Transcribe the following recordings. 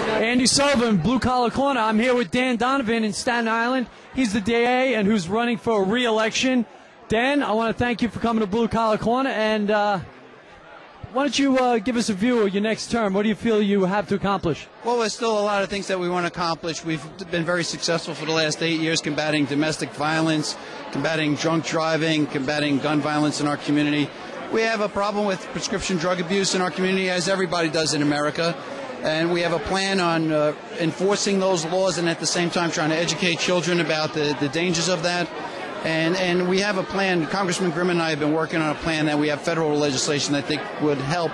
Andy Sullivan, Blue Collar Corner. I'm here with Dan Donovan in Staten Island. He's the DA and who's running for re-election. Dan, I want to thank you for coming to Blue Collar Corner. And why don't you give us a view of your next term? What do you feel you have to accomplish? Well, there's still a lot of things that we want to accomplish. We've been very successful for the last 8 years combating domestic violence, combating drunk driving, combating gun violence in our community. We have a problem with prescription drug abuse in our community, as everybody does in America. And we have a plan on enforcing those laws and at the same time trying to educate children about the dangers of that. And we have a plan. Congressman Grimm and I have been working on a plan that we have federal legislation that I think would help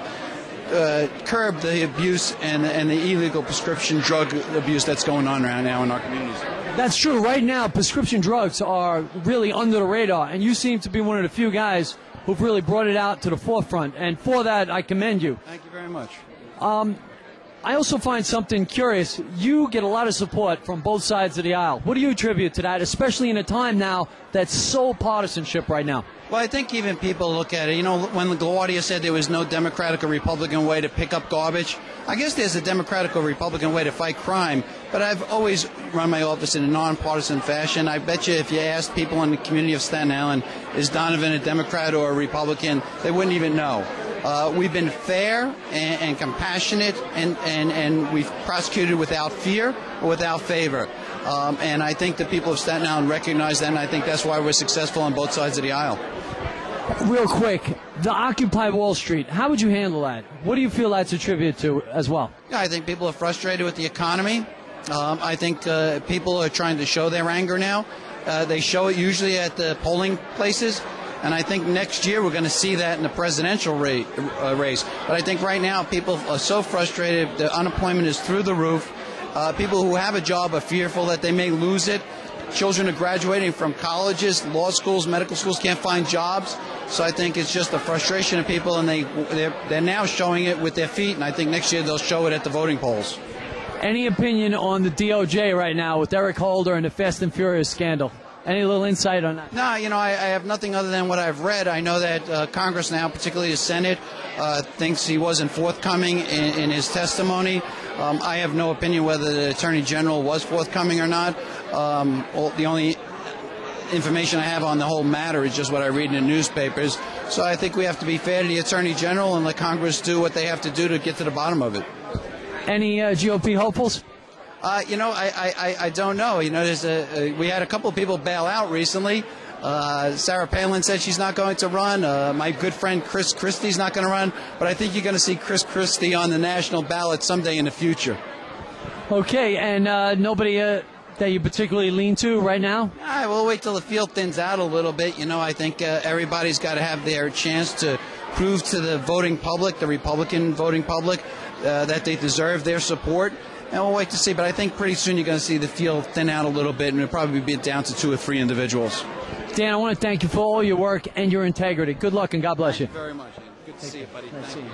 curb the abuse and the illegal prescription drug abuse that's going on right now in our communities. That's true. Right now, prescription drugs are really under the radar, and you seem to be one of the few guys who've really brought it out to the forefront. And for that, I commend you. Thank you very much. I also find something curious. You get a lot of support from both sides of the aisle. What do you attribute to that, especially in a time now that's so partisanship right now? Well, I think even people look at it. You know, when LaGuardia said there was no Democratic or Republican way to pick up garbage, I guess there's a Democratic or Republican way to fight crime, but I've always run my office in a nonpartisan fashion. I bet you if you asked people in the community of Staten Island, is Donovan a Democrat or a Republican, they wouldn't even know. We've been fair and compassionate, and we've prosecuted without fear or without favor. And I think the people of Staten Island recognize that, and I think that's why we're successful on both sides of the aisle. Real quick, the Occupy Wall Street, how would you handle that? What do you feel that's attributed to as well? Yeah, I think people are frustrated with the economy. I think people are trying to show their anger now. They show it usually at the polling places. And I think next year we're going to see that in the presidential race. But I think right now people are so frustrated. The unemployment is through the roof. People who have a job are fearful that they may lose it. Children are graduating from colleges, law schools, medical schools, can't find jobs. So I think it's just a frustration of people, and they're now showing it with their feet. And I think next year they'll show it at the voting polls. Any opinion on the DOJ right now with Eric Holder and the Fast and Furious scandal? Any little insight on that? No, you know, I have nothing other than what I've read. I know that Congress now, particularly the Senate, thinks he wasn't forthcoming in his testimony. I have no opinion whether the Attorney General was forthcoming or not. The only information I have on the whole matter is just what I read in the newspapers. So I think we have to be fair to the Attorney General and let Congress do what they have to do to get to the bottom of it. Any GOP hopefuls? You know, I don't know. You know, we had a couple of people bail out recently. Sarah Palin said she's not going to run. My good friend Chris Christie's not going to run. But I think you're going to see Chris Christie on the national ballot someday in the future. Okay, and nobody that you particularly lean to right now? We'll wait till the field thins out a little bit. You know, I think everybody's got to have their chance to prove to the voting public, the Republican voting public, that they deserve their support. And we'll wait to see, but I think pretty soon you're going to see the field thin out a little bit, and it'll probably be down to 2 or 3 individuals. Dan, I want to thank you for all your work and your integrity. Good luck, and God bless you. Thank you very much. Good to see you, buddy. Thank you.